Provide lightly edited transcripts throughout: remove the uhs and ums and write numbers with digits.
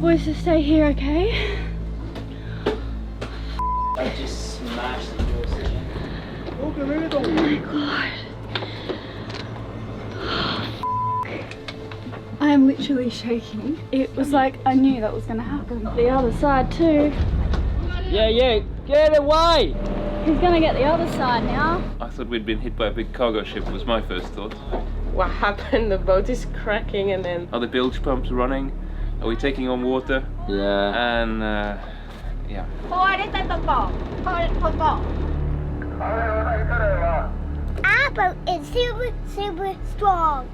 Boys, to stay here, okay? I just smashed the doors again. Oh my god. I am literally shaking. It was like I knew that was gonna happen. The other side too. Yeah, get away! He's gonna get the other side now. I thought we'd been hit by a big cargo ship, was my first thought. What happened? The boat is cracking and then... Are the bilge pumps running? Are we taking on water? Yeah. And yeah. Our boat is super strong.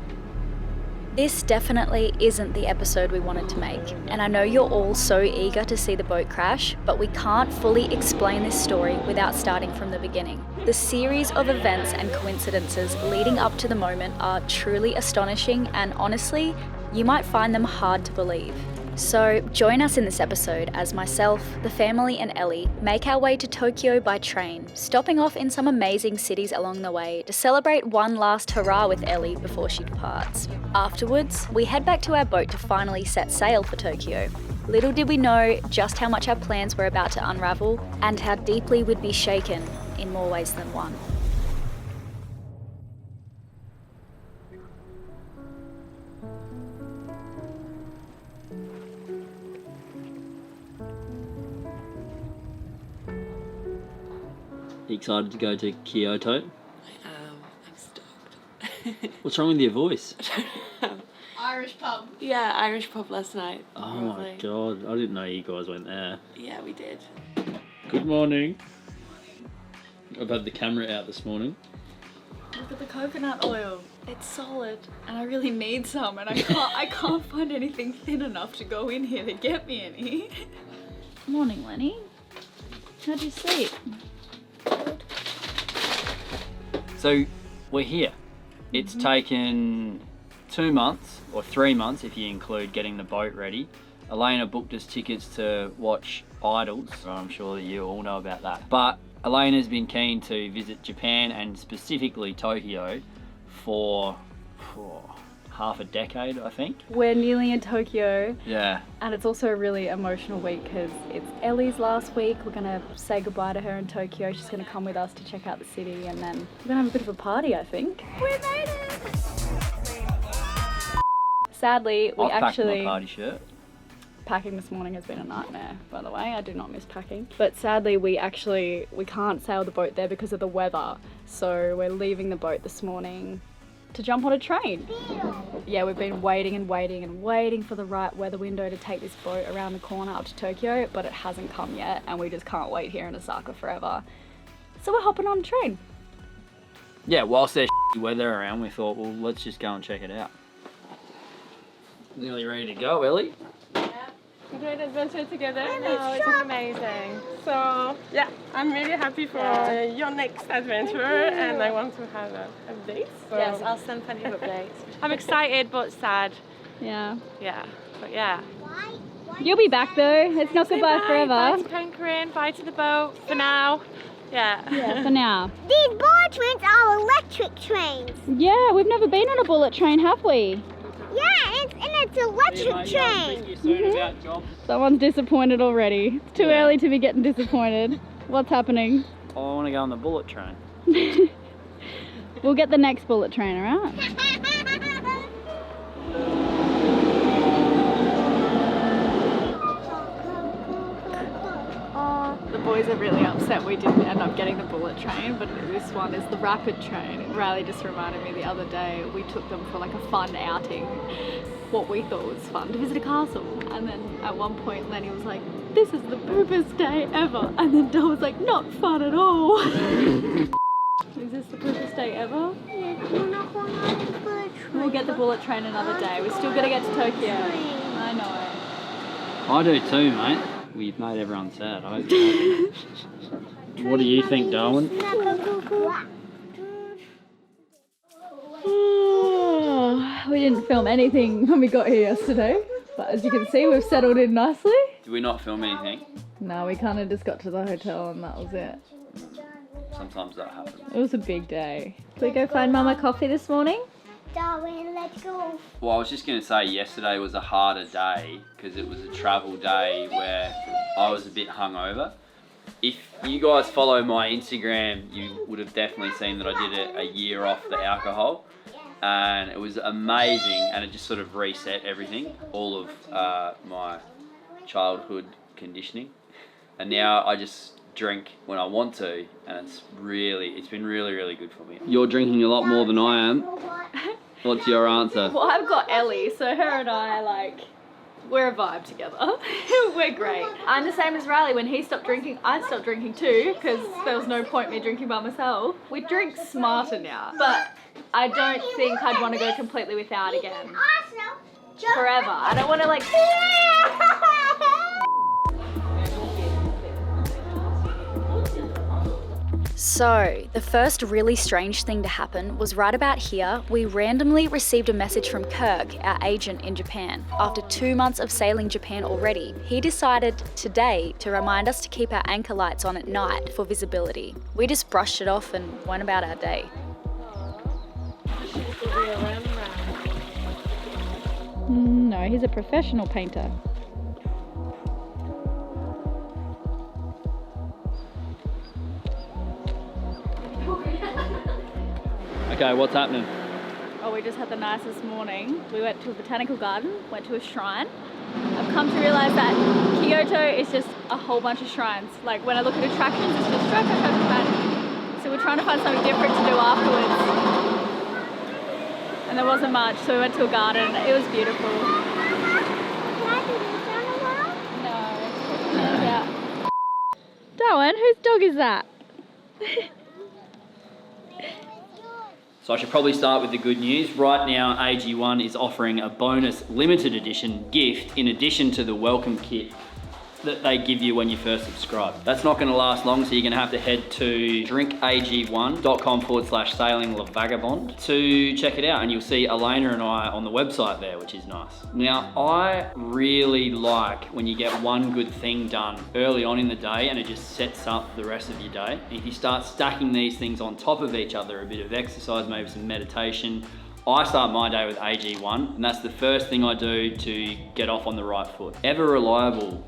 This definitely isn't the episode we wanted to make, and I know you're all so eager to see the boat crash, but we can't fully explain this story without starting from the beginning. The series of events and coincidences leading up to the moment are truly astonishing, and honestly, you might find them hard to believe. So join us in this episode as myself, the family and Ellie make our way to Tokyo by train, stopping off in some amazing cities along the way to celebrate one last hurrah with Ellie before she departs. Afterwards, we head back to our boat to finally set sail for Tokyo. Little did we know just how much our plans were about to unravel and how deeply we'd be shaken in more ways than one. Excited to go to Kyoto? I'm stoked. What's wrong with your voice? Irish pub. Yeah, Irish pub last night. Oh my god, I didn't know you guys went there. Yeah, we did. Good morning. I've had the camera out this morning. Look at the coconut oil. It's solid, and I really need some, and I can't find anything thin enough to go in here to get me any. Morning, Lenny. How'd you sleep? So, we're here. It's taken 2 months, or 3 months if you include getting the boat ready. Elena booked us tickets to watch Idols, so I'm sure that you all know about that. But Elena's been keen to visit Japan and specifically Tokyo for half a decade, I think. We're nearly in Tokyo. Yeah. And it's also a really emotional week because it's Ellie's last week. We're gonna say goodbye to her in Tokyo. She's gonna come with us to check out the city, and then we're gonna have a bit of a party, I think. We made it! Sadly, we I've packed actually... my party shirt. Packing this morning has been a nightmare, by the way. I do not miss packing. But sadly, we can't sail the boat there because of the weather. So we're leaving the boat this morning to jump on a train. Yeah, we've been waiting and waiting and waiting for the right weather window to take this boat around the corner up to Tokyo, but it hasn't come yet, and we just can't wait here in Osaka forever. So we're hopping on a train. Yeah, whilst there's weather around, we thought, well, let's just go and check it out. Nearly ready to go, Ellie? A great adventure together. No, it's been amazing. So yeah, I'm really happy for your next adventure, and I want to have updates. So. Yes, I'll send plenty of updates. I'm excited but sad. Yeah. Yeah, but yeah. You'll be back though. It's not goodbye Bye forever. to Conquering, bye to the boat for now. Yeah. Yeah, for now. These bullet trains are electric trains. Yeah, we've never been on a bullet train, have we? Yeah, it's electric train. Someone's disappointed already. It's too early to be getting disappointed. What's happening? I want to go on the bullet train. We'll get the next bullet train, alright? The boys are really upset we didn't end up getting the bullet train, but this one is the rapid train. Riley just reminded me the other day we took them for like a fun outing, what we thought was fun, to visit a castle. And then at one point Lenny was like, this is the poopest day ever. And then Dom was like, not fun at all. Is this the poopest day ever? We'll get the bullet train another day. We're still gonna get to Tokyo. I know. I do too, mate. We've made everyone sad. I hope you're happy. What do you think, Darwin? We didn't film anything when we got here yesterday, but as you can see, we've settled in nicely. Did we not film anything? No, we kind of just got to the hotel and that was it. Sometimes that happens. It was a big day. Did we go find Mama coffee this morning? Darwin, let's go. Well, I was just going to say yesterday was a harder day because it was a travel day where I was a bit hungover. If you guys follow my Instagram, you would have definitely seen that I did a year off the alcohol, and it was amazing, and it just sort of reset everything, all of my childhood conditioning, and now I just drink when I want to, and it's been really good for me. You're drinking a lot more than I am. What's your answer? Well, I've got Ellie, so her and I, we're a vibe together. We're great. I'm the same as Riley. When he stopped drinking, I stopped drinking too, because there was no point me drinking by myself. We drink smarter now, but I don't think I'd want to go completely without again. Forever. I don't want to So, the first really strange thing to happen was right about here, we randomly received a message from Kirk, our agent in Japan. After 2 months of sailing Japan already, he decided today to remind us to keep our anchor lights on at night for visibility. We just brushed it off and went about our day. No, he's a professional painter. Okay, what's happening? Oh, we just had the nicest morning. We went to a botanical garden, went to a shrine. I've come to realise that Kyoto is just a whole bunch of shrines. Like when I look at attractions, it's just shrine. So we're trying to find something different to do afterwards. And there wasn't much, so we went to a garden. It was beautiful. No. Yeah. Darwin, whose dog is that? So I should probably start with the good news. Right now, AG1 is offering a bonus limited edition gift in addition to the welcome kit that they give you when you first subscribe. That's not gonna last long, so you're gonna have to head to drinkag1.com/sailing to check it out, and you'll see Elena and I on the website there, which is nice. Now, I really like when you get one good thing done early on in the day and it just sets up the rest of your day. And if you start stacking these things on top of each other, a bit of exercise, maybe some meditation, I start my day with AG1, and that's the first thing I do to get off on the right foot. Ever reliable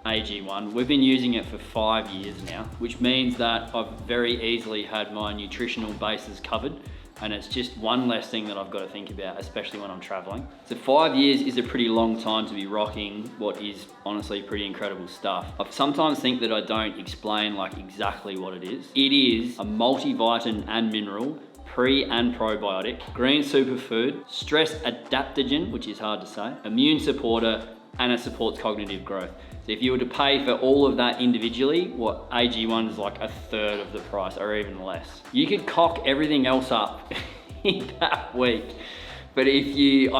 AG1. We've been using it for 5 years now, which means that I've very easily had my nutritional bases covered, and it's just one less thing that I've got to think about, especially when I'm traveling. So 5 years is a pretty long time to be rocking what is honestly pretty incredible stuff. I sometimes think that I don't explain exactly what it is. It is a multivitamin and mineral, pre and probiotic, green superfood, stress adaptogen, which is hard to say, immune supporter, and it supports cognitive growth. So if you were to pay for all of that individually, what AG1 is like a third of the price or even less. You could cock everything else up in that week. But if you're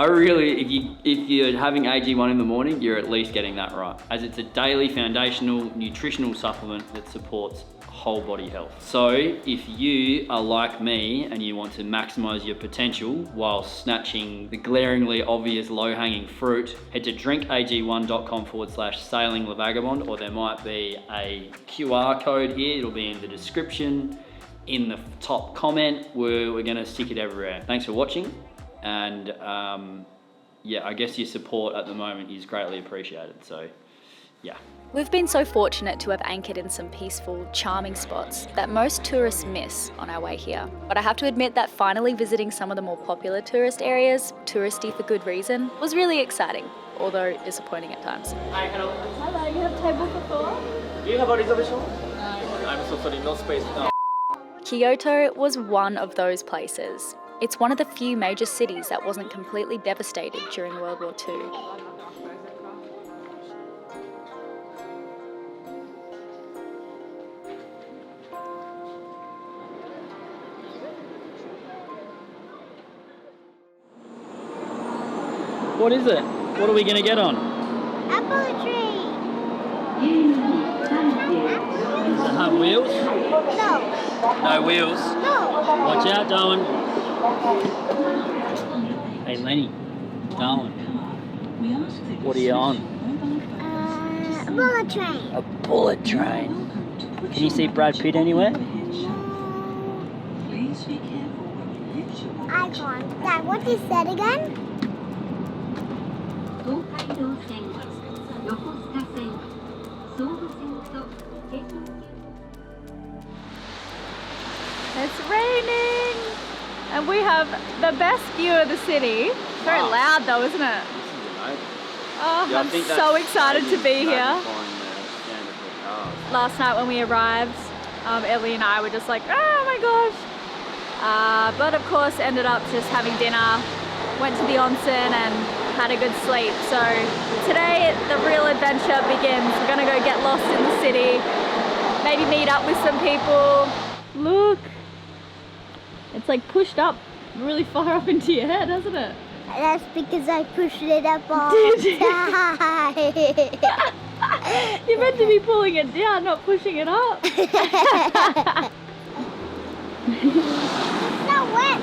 having AG1 in the morning, you're at least getting that right, as it's a daily foundational nutritional supplement that supports whole body health. So if you are like me and you want to maximize your potential while snatching the glaringly obvious low-hanging fruit, head to drinkag1.com/sailing/vagabond, or there might be a QR code here. It'll be in the description, in the top comment. We're gonna stick it everywhere. Thanks for watching, and yeah, I guess your support at the moment is greatly appreciated. So yeah. We've been so fortunate to have anchored in some peaceful, charming spots that most tourists miss on our way here. But I have to admit that finally visiting some of the more popular tourist areas, touristy for good reason, was really exciting, although disappointing at times. Hi, hello. Hello, you have table for four? Do you have a reservation? No. I'm so sorry, no space now. Kyoto was one of those places. It's one of the few major cities that wasn't completely devastated during World War II. What is it? What are we gonna get on? Apple tree. Does it have wheels? No. No wheels. No. Watch out, Darwin. Hey, Lenny. Darwin. What are you on? A bullet train. A bullet train. Can you see Brad Pitt anywhere? Please be careful when you reach your icon. Dad, what is that again? It's raining! And we have the best view of the city. It's very loud though, isn't it? This is amazing. Oh, Yeah, I I'm think so that's excited to be maybe here. magnifying the standard for cars. Last night when we arrived, Ellie and I were just like, oh my gosh. But of course ended up just having dinner, went to the onsen and had a good sleep. So today the real adventure begins. We're gonna go get lost in the city, maybe meet up with some people. Look, it's like pushed up really far up into your head, hasn't it? That's because I pushed it up all the time. You're meant to be pulling it down, not pushing it up. So wet.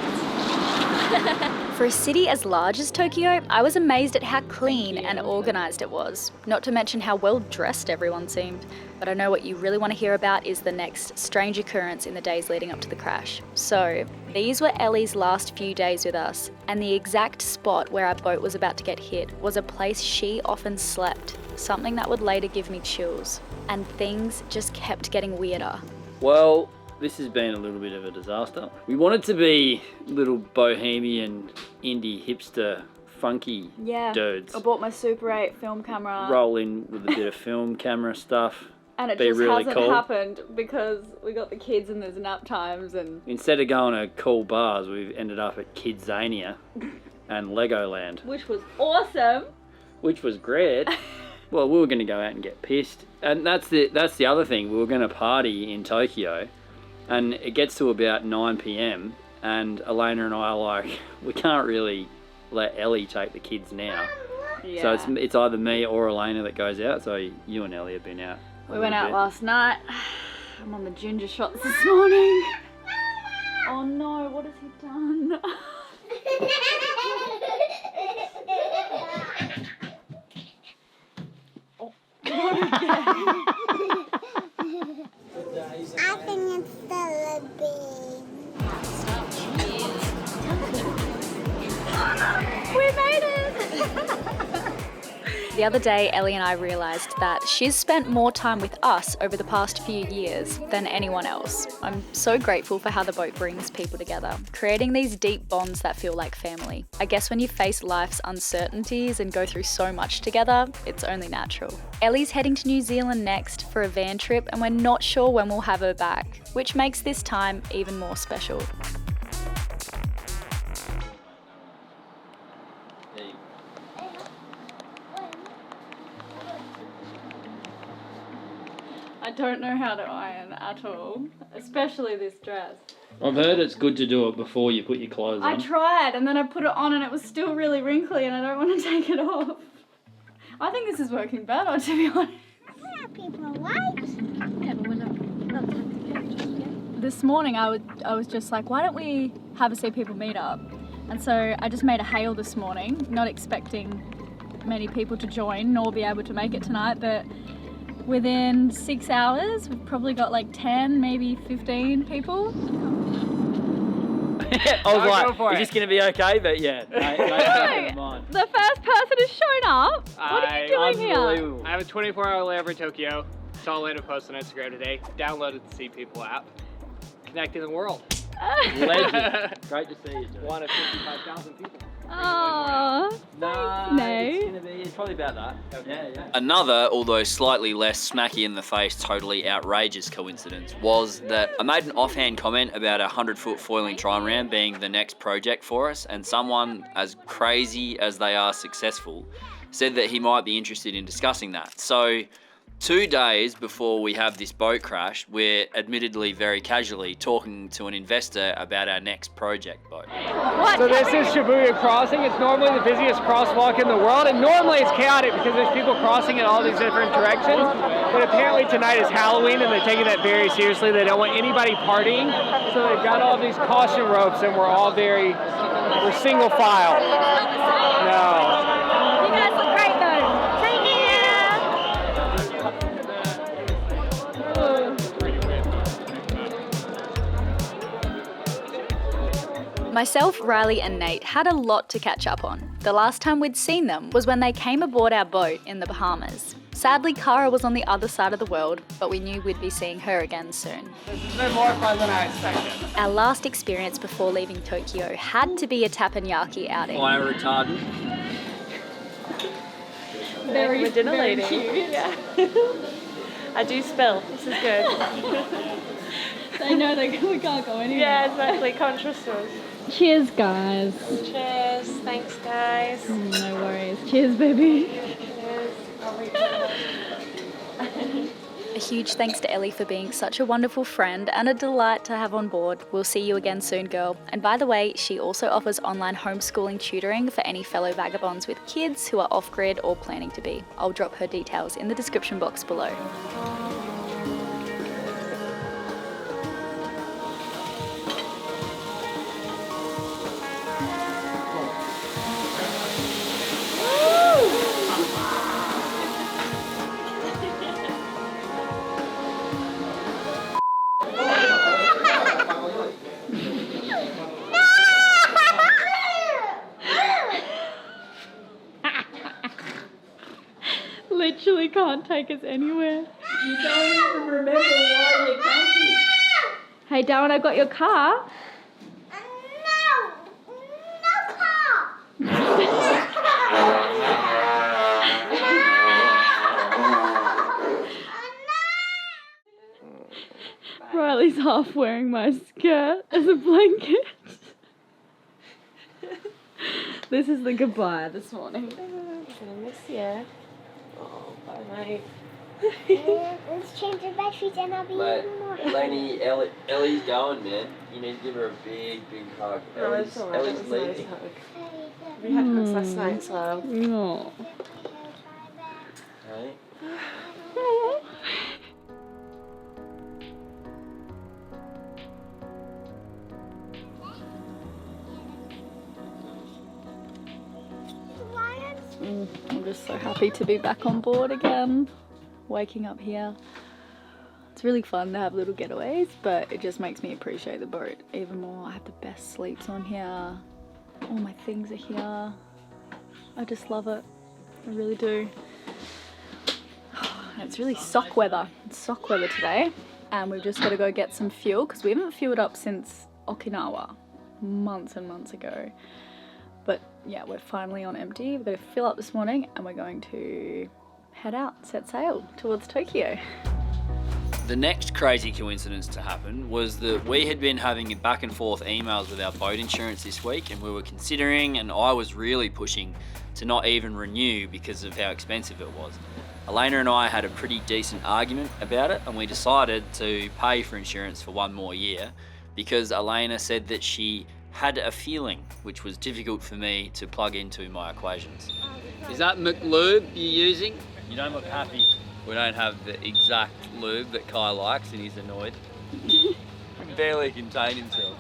For a city as large as Tokyo, I was amazed at how clean and organised it was. Not to mention how well dressed everyone seemed. But I know what you really want to hear about is the next strange occurrence in the days leading up to the crash. So, these were Ellie's last few days with us, and the exact spot where our boat was about to get hit was a place she often slept, something that would later give me chills. And things just kept getting weirder. Well, this has been a little bit of a disaster. We wanted to be little bohemian, indie, hipster, funky dudes. I bought my Super 8 film camera. Roll in with a bit of film camera stuff. And it be just really hasn't cool. happened because we got the kids and there's nap times and... Instead of going to cool bars, we've ended up at Kidzania and Legoland, Which was awesome. which was great. Well, we were going to go out and get pissed. And that's the other thing. We were going to party in Tokyo, and it gets to about 9 p.m. and Elena and I are like, we can't really let Ellie take the kids now. Yeah. So it's either me or Elena that goes out. So you and Ellie have been out. We went out last night. I'm on the ginger shots this morning. Oh no, what has he done? I think it's the bean. We made it! The other day, Ellie and I realised that she's spent more time with us over the past few years than anyone else. I'm so grateful for how the boat brings people together, creating these deep bonds that feel like family. I guess when you face life's uncertainties and go through so much together, it's only natural. Ellie's heading to New Zealand next for a van trip, and we're not sure when we'll have her back, which makes this time even more special. I don't know how to iron at all, especially this dress. I've heard it's good to do it before you put your clothes on. I tried and then I put it on and it was still really wrinkly and I don't want to take it off. I think this is working better, to be honest. Yeah, people are white. Yeah, but we're not This morning I was just like, why don't we have a SeaPeople meetup? And so I just made a hail this morning, not expecting many people to join nor be able to make it tonight, but within 6 hours, we've probably got like 10, maybe 15 people. I was like, is this going to be okay? But yeah, mate, mind. The first person has shown up. What are you doing here? Unbelievable. I have a 24-hour layover in Tokyo. Saw Elena post on Instagram today. Downloaded the SeaPeople app. Connecting the world. Legend. Great to see you, Joe. One of 55,000 people. Oh, It's probably about that. Okay. Yeah. Another, although slightly less smacky in the face, totally outrageous coincidence was that I made an offhand comment about a 100-foot foiling trimaran being the next project for us, and someone as crazy as they are successful said that he might be interested in discussing that. So 2 days before we have this boat crash, we're admittedly very casually talking to an investor about our next project boat. So this is Shibuya Crossing. It's normally the busiest crosswalk in the world, and normally it's chaotic because there's people crossing in all these different directions. But apparently tonight is Halloween, and they're taking that very seriously. They don't want anybody partying, so they've got all these caution ropes, and we're single file. No. You guys look great though. Take care. Myself, Riley and Nate had a lot to catch up on. The last time we'd seen them was when they came aboard our boat in the Bahamas. Sadly, Cara was on the other side of the world, but we knew we'd be seeing her again soon. It's been more fun than I expected. Our last experience before leaving Tokyo had to be a teppanyaki outing. Fire retardant. We're dinner lady. Yeah. I do spill. This is good. They know we can't go anywhere. Yeah, exactly. Can't trust us. Cheers, guys. Cheers. Thanks, guys. No worries. Cheers, baby. Cheers. A huge thanks to Ellie for being such a wonderful friend and a delight to have on board. We'll see you again soon, girl. And by the way, she also offers online homeschooling tutoring for any fellow vagabonds with kids who are off-grid or planning to be. I'll drop her details in the description box below. Literally can't take us anywhere. You don't even remember why you came here. Hey, Darwin, I got your car. Riley's half wearing my skirt as a blanket. This is the goodbye this morning. I'm gonna miss you. Oh, bye, mate. Let's change the batteries and I'll be even more. Eleni, Ellie's going, man. You need to give her a big hug. No, it's alright. Ellie's That was a nice leaving. hug. We had hugs last night, so. No. Hey? I'm just so happy to be back on board again. Waking up here. It's really fun to have little getaways, but it just makes me appreciate the boat even more. I have the best sleeps on here. All my things are here. I just love it. I really do. It's really sock weather. It's sock weather today. And we've just got to go get some fuel because we haven't fueled up since Okinawa months and months ago. But yeah, we're finally on empty. We're going to fill up this morning and we're going to head out, set sail towards Tokyo. The next crazy coincidence to happen was that we had been having back and forth emails with our boat insurance this week, and we were considering, and I was really pushing to not even renew because of how expensive it was. Elena and I had a pretty decent argument about it, and we decided to pay for insurance for one more year because Elena said that she had a feeling, which was difficult for me to plug into my equations. Is that McLube you're using? You don't look happy. We don't have the exact lube that Kai likes and he's annoyed. He can barely contain himself.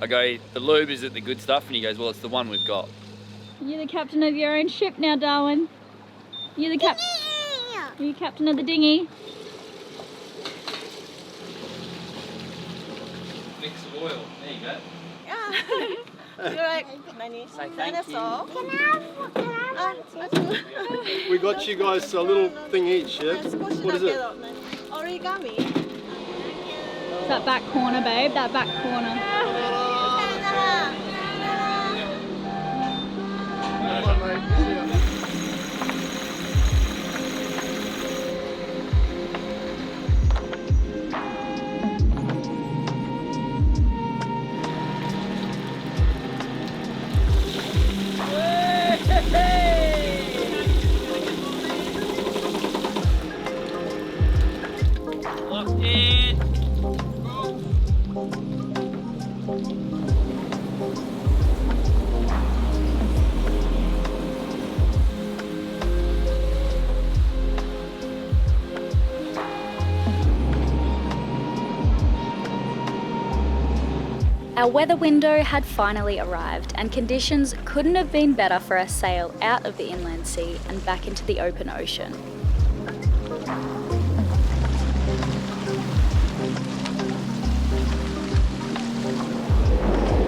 I go, the lube is it the good stuff? And he goes, well, it's the one we've got. You're the captain of your own ship now, Darwin. You're the You're captain of the dinghy. Mix of oil. There you go. Say thank you. We got you guys a little thing each, yeah? What is it? Origami. It's that back corner, babe. That back corner. Locked in. Our weather window had finally arrived, and conditions couldn't have been better for a sail out of the inland sea and back into the open ocean.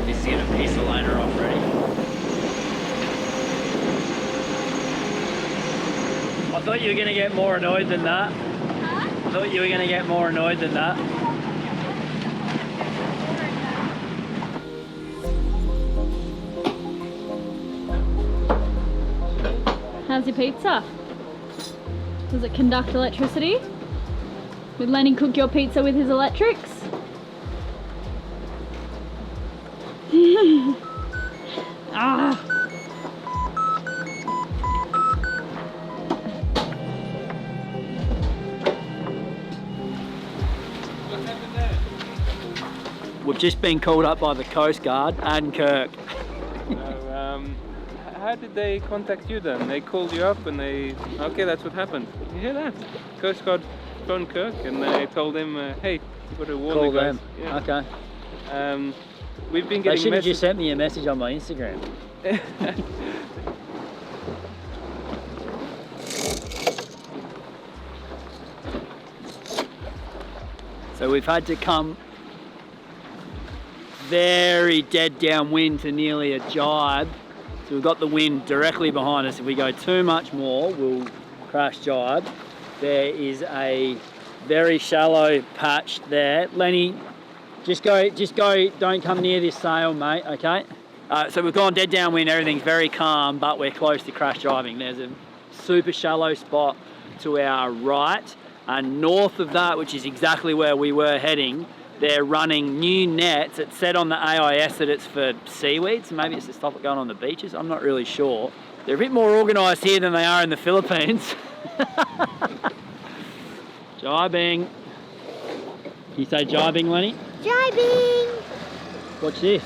This is going to piss Elena off, ready? I thought you were going to get more annoyed than that. Huh? I thought you were going to get more annoyed than that. How's your pizza? Does it conduct electricity? Would Lenny cook your pizza with his electrics? Ah! We've just been called up by the Coast Guard and Kirk. How did they contact you then? They called you up and they... Okay, that's what happened. You hear that? Coast Guard phoned Kirk and they told him, hey, you've got to warn Call the guys. them. Yeah. Okay. We've been They getting should have messages. just sent me a message on my Instagram. So we've had to come very dead downwind to nearly a jibe. So we've got the wind directly behind us. If we go too much more, we'll crash jibe. There is a very shallow patch there. Lenny, just go, don't come near this sail, mate, okay? So we've gone dead downwind, everything's very calm, but we're close to crash driving. There's a super shallow spot to our right, and north of that, which is exactly where we were heading, they're running new nets. It said on the AIS that it's for seaweed, so maybe it's to stop it going on the beaches. I'm not really sure. They're a bit more organised here than they are in the Philippines. Jibing. Can you say jibing, Lenny? Jibing! Watch this.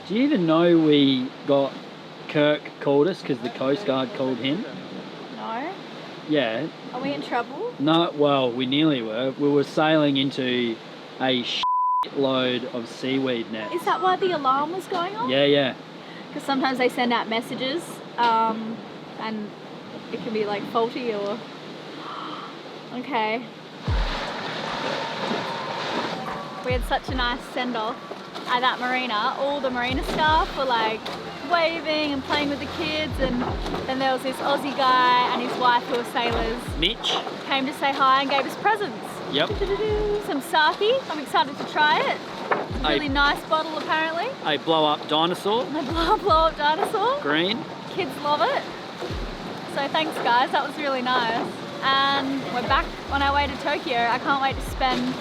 Do you even know we got Kirk called us because the Coast Guard called him? No? Yeah. Are we in trouble? No, well, we nearly were. We were sailing into a load of seaweed nets. Is that why the alarm was going off? Yeah, yeah. Because sometimes they send out messages and it can be like faulty or... Okay. We had such a nice send-off at that marina. All the marina staff were like waving and playing with the kids, and then there was this Aussie guy and his wife who were sailors. Mitch. Came to say hi and gave us presents. Yep. Some sake. I'm excited to try it. Really nice bottle apparently. A blow-up dinosaur. A blow-up dinosaur. Green. Kids love it. So thanks guys, that was really nice. And we're back on our way to Tokyo. I can't wait to spend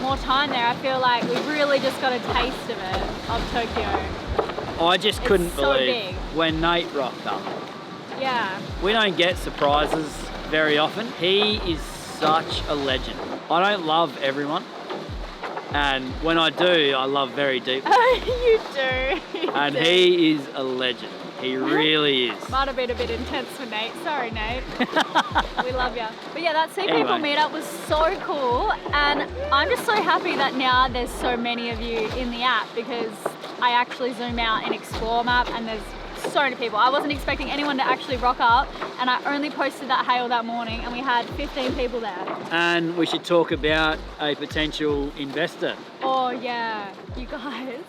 more time there. I feel like we've really just got a taste of it, of Tokyo. I just couldn't so believe big. when Nate rocked up. Yeah. We don't get surprises very often. He is such a legend. I don't love everyone, and when I do, I love very deeply. You do. And he is a legend. He really is. Might have been a bit intense for Nate. Sorry, Nate. We love you. But yeah, that SeaPeople meetup was so cool, and I'm just so happy that now there's so many of you in the app, because I actually zoom out and explore map, and there's so many people. I wasn't expecting anyone to actually rock up, and I only posted that hail that morning, and we had 15 people there. And we should talk about a potential investor. Oh yeah, you guys.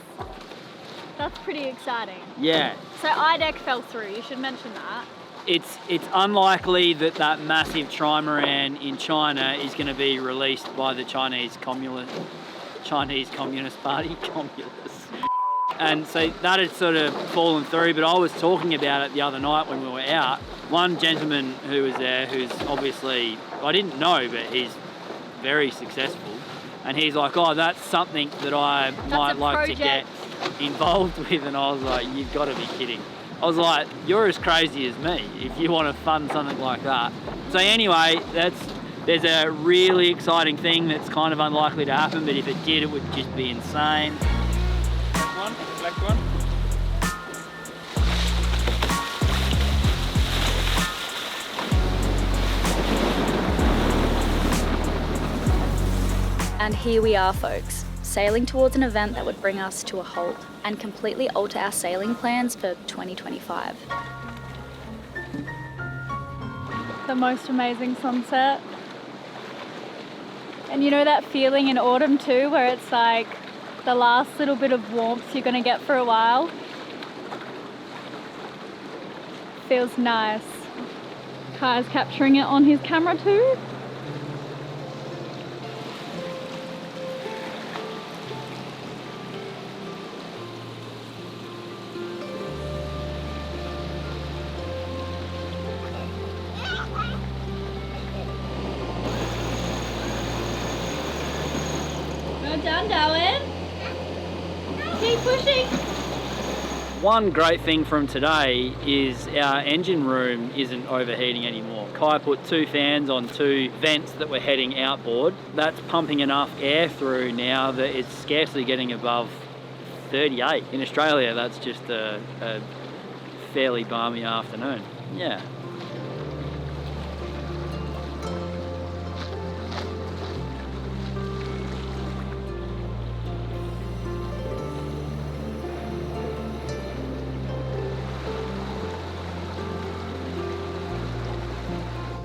That's pretty exciting. Yeah. So IDEC fell through, you should mention that. It's unlikely that that massive trimaran in China is going to be released by the Chinese Communist Party. And so that had sort of fallen through, but I was talking about it the other night when we were out. One gentleman who was there, who's obviously, I didn't know, but he's very successful. And he's like, oh, that's something that I might like to get involved with. And I was like, you've got to be kidding. I was like, you're as crazy as me if you want to fund something like that. So anyway, there's a really exciting thing that's kind of unlikely to happen, but if it did, it would just be insane. Black one. And here we are, folks, sailing towards an event that would bring us to a halt and completely alter our sailing plans for 2025. The most amazing sunset And you know that feeling in autumn too, where it's like the last little bit of warmth you're gonna get for a while? Feels nice. Kai's capturing it on his camera too. Well done, Darwin. Keep pushing. One great thing from today is our engine room isn't overheating anymore. Kai put 2 fans on 2 vents that were heading outboard. That's pumping enough air through now that it's scarcely getting above 38. In Australia, that's just a fairly balmy afternoon. Yeah.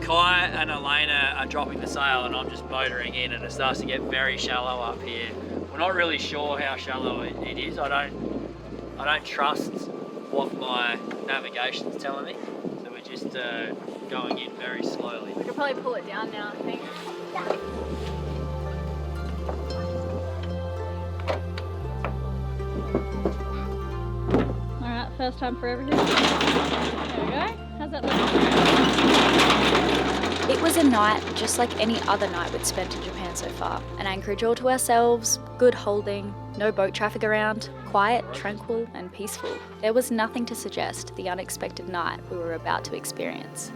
Kai and Elena are dropping the sail and I'm just motoring in, and it starts to get very shallow up here. We're not really sure how shallow it is. I don't trust what my navigation's telling me, so we're just going in very slowly. We could probably pull it down now, I think. Alright, first time for everything. There we go. How's that look? It was a night just like any other night we'd spent in Japan so far. An anchorage all to ourselves, good holding, no boat traffic around, quiet, tranquil and peaceful. There was nothing to suggest the unexpected night we were about to experience.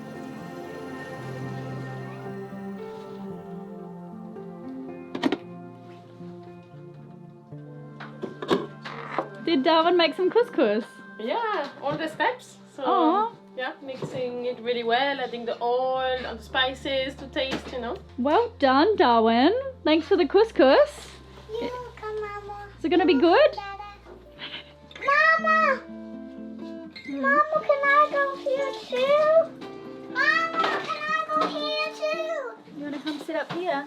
Did Darwin make some couscous? Yeah, all the steps. So Aww. yeah, mixing it really well, adding the oil and the spices to taste, you know. Well done, Darwin. Thanks for the couscous. Mama. Is it going to be good? Mama! Mama, can I go here too? Mama, can I go here too? You want to come sit up here?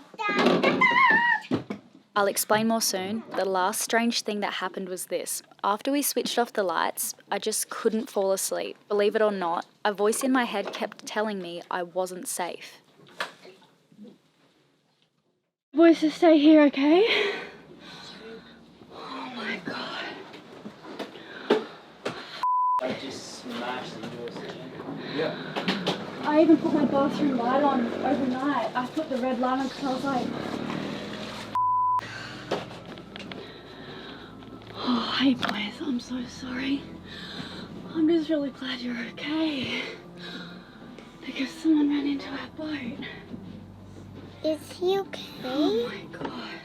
I'll explain more soon. The last strange thing that happened was this. After we switched off the lights, I just couldn't fall asleep. Believe it or not, a voice in my head kept telling me I wasn't safe. Voices, stay here, okay? Oh my god. I just smashed into us again. Yeah. I even put my bathroom light on overnight. I put the red light on because I was like, oh, hey boys, I'm so sorry. I'm just really glad you're okay. Because someone ran into our boat. Is he okay? Oh my god.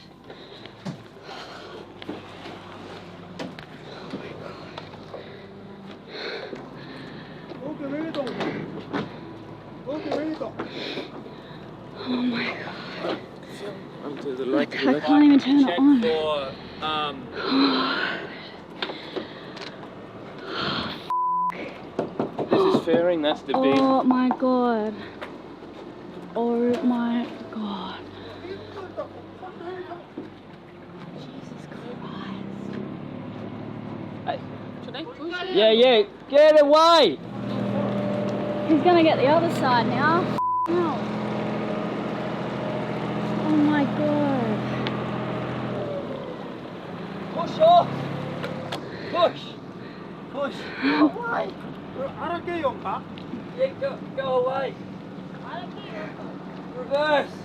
Oh my god. Onto the light. I can't even turn it on. This is fairing, that's the beam. Oh my god. Oh my god. Jesus Christ. Should I push it? Yeah, get away! He's gonna get the other side now. No. Oh my god. Push off! Push! Go away! Yeah, go away! Reverse!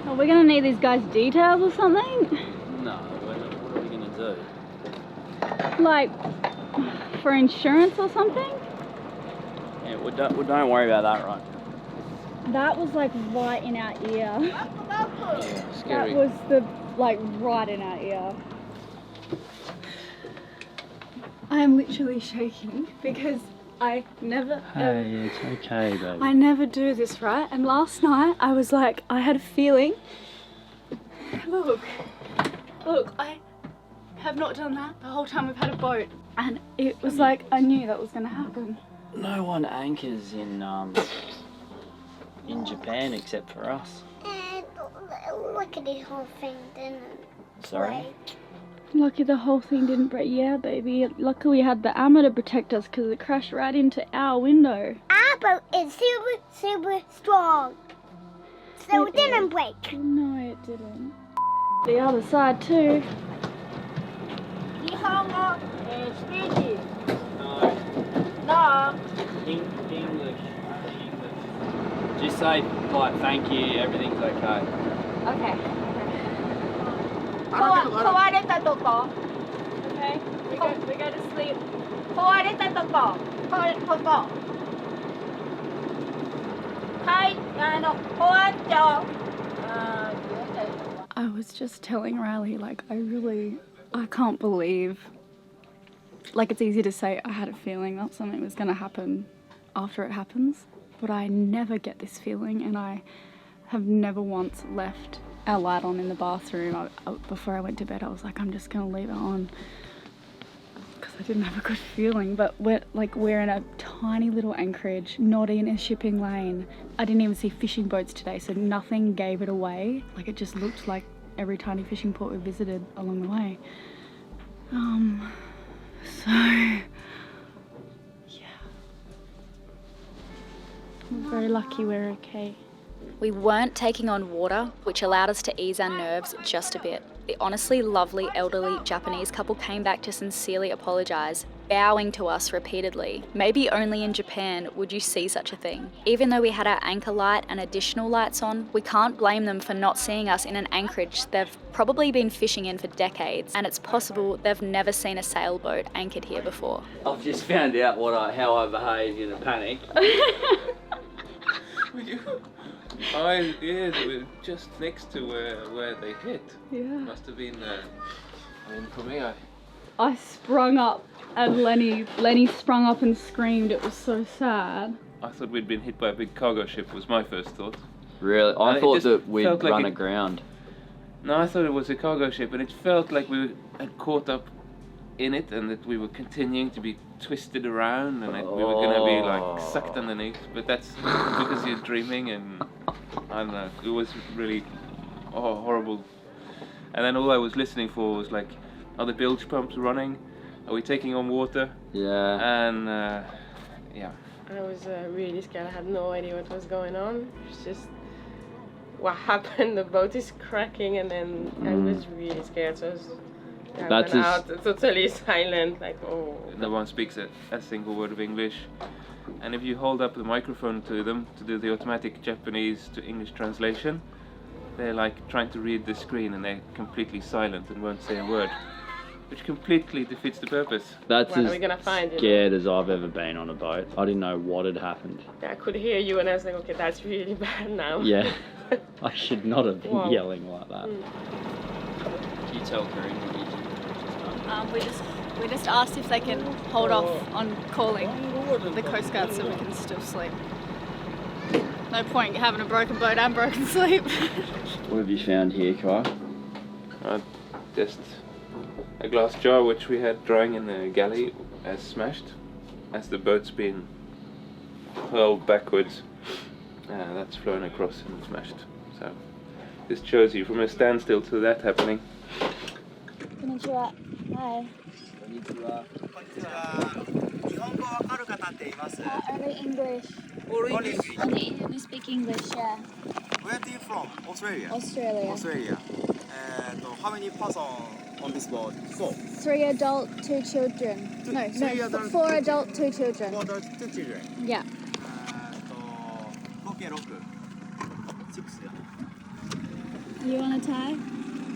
Are we gonna need these guys' details or something? No, what are we gonna do? Like, for insurance or something? Yeah, don't worry about that right now. That was like right in our ear. Yeah, scary. That was right in our ear. I am literally shaking because I never Hey, it's okay, baby. I never do this, right? And last night I was like, I had a feeling. Look, I have not done that the whole time we've had a boat. And it was like, I knew that was gonna happen. No one anchors in in Japan except for us. And look at this whole thing didn't Sorry? break. Lucky the whole thing didn't break. Yeah, baby. Lucky we had the armor to protect us because it crashed right into our window. Our boat is super, super strong. So it didn't break. No, it didn't. The other side too. No. English. Just say, like, thank you, everything's okay. Okay. Okay. We go to sleep. I was just telling Riley, like, I can't believe, like, it's easy to say I had a feeling that something was going to happen after it happens, but I never get this feeling, and I have never once left our light on in the bathroom. Before I went to bed, I was like, I'm just going to leave it on because I didn't have a good feeling. But we're in a tiny little anchorage, not in a shipping lane. I didn't even see fishing boats today, so nothing gave it away. Like, it just looked like every tiny fishing port we visited along the way. So yeah, we're very lucky we're okay. We weren't taking on water, which allowed us to ease our nerves just a bit. The honestly lovely elderly Japanese couple came back to sincerely apologise, bowing to us repeatedly. Maybe only in Japan would you see such a thing. Even though we had our anchor light and additional lights on, we can't blame them for not seeing us in an anchorage they've probably been fishing in for decades, and it's possible they've never seen a sailboat anchored here before. I've just found out how I behaved in a panic. Yeah, they were just next to where they hit. Yeah. Must have been, for me, I sprung up and Lenny sprung up and screamed. It was so sad. I thought we'd been hit by a big cargo ship, was my first thought. Really? I thought that we'd felt like run aground. No, I thought it was a cargo ship, and it felt like we had caught up in it and that we were continuing to be twisted around and that we were going to be like sucked underneath. But that's because you're dreaming, and I don't know, it was really horrible. And then all I was listening for was like, are the bilge pumps running? Are we taking on water? Yeah. And yeah. I was really scared. I had no idea what was going on. It's just what happened. The boat is cracking, and then I was really scared. So I went out totally silent, like, oh. No one speaks a single word of English. And if you hold up the microphone to them to do the automatic Japanese to English translation, they're like trying to read the screen and they're completely silent and won't say a word, which completely defeats the purpose. That's what are we gonna find, scared as I've ever been on a boat. I didn't know what had happened. Yeah, I could hear you and I was like, okay, that's really bad now. Yeah, I should not have been yelling like that. Can you tell Corinne what you We just asked if they can hold off on calling the Coast Guard so we can still sleep. No point having a broken boat and broken sleep. What have you found here, Kai? Just a glass jar which we had drying in the galley has smashed as the boat's been hurled backwards. That's flown across and smashed. So this shows you from a standstill to that happening. Konnichiwa. Hi. Only English. Only speak English, yeah. Where are you from? Australia? Australia. And how many person on this boat? 4. 3 adult, 2 children. No, 4 adult, 2 children. 4 adult, 2 children. Yeah. 6. You want to tie?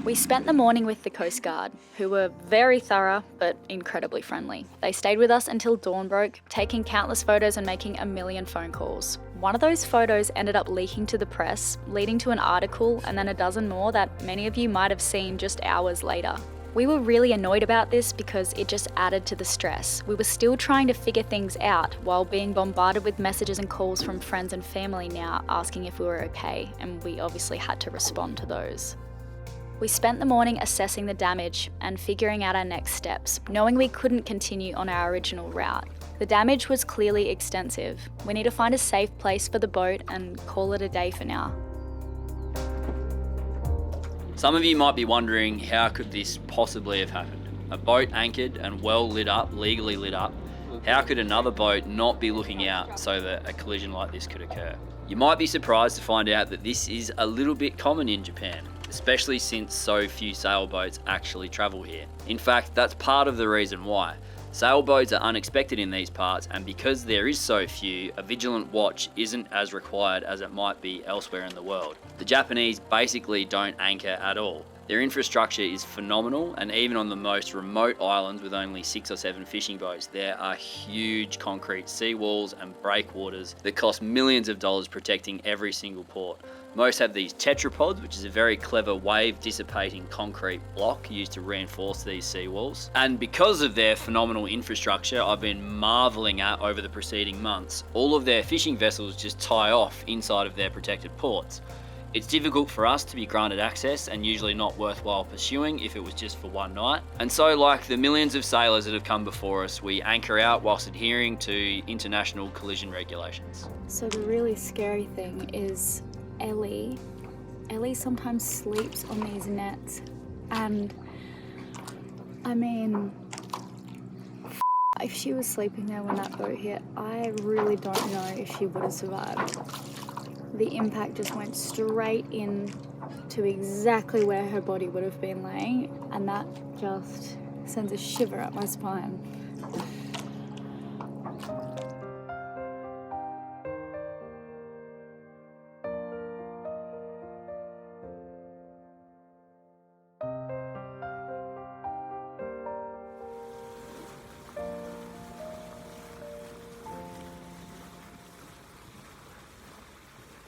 We spent the morning with the Coast Guard, who were very thorough but incredibly friendly. They stayed with us until dawn broke, taking countless photos and making a million phone calls. One of those photos ended up leaking to the press, leading to an article and then a dozen more that many of you might have seen just hours later. We were really annoyed about this because it just added to the stress. We were still trying to figure things out while being bombarded with messages and calls from friends and family now asking if we were okay, and we obviously had to respond to those. We spent the morning assessing the damage and figuring out our next steps, knowing we couldn't continue on our original route. The damage was clearly extensive. We need to find a safe place for the boat and call it a day for now. Some of you might be wondering, how could this possibly have happened? A boat anchored and well lit up, legally lit up. How could another boat not be looking out so that a collision like this could occur? You might be surprised to find out that this is a little bit common in Japan, especially since so few sailboats actually travel here. In fact, that's part of the reason why. Sailboats are unexpected in these parts, and because there is so few, a vigilant watch isn't as required as it might be elsewhere in the world. The Japanese basically don't anchor at all. Their infrastructure is phenomenal, and even on the most remote islands with only 6 or 7 fishing boats, there are huge concrete seawalls and breakwaters that cost millions of dollars protecting every single port. Most have these tetrapods, which is a very clever wave dissipating concrete block used to reinforce these seawalls. And because of their phenomenal infrastructure I've been marveling at over the preceding months, all of their fishing vessels just tie off inside of their protected ports. It's difficult for us to be granted access and usually not worthwhile pursuing if it was just for one night. And so, like the millions of sailors that have come before us, we anchor out whilst adhering to international collision regulations. So the really scary thing is Ellie sometimes sleeps on these nets, and I mean, if she was sleeping there when that boat hit, I really don't know if she would have survived. The impact just went straight in to exactly where her body would have been laying, and that just sends a shiver up my spine.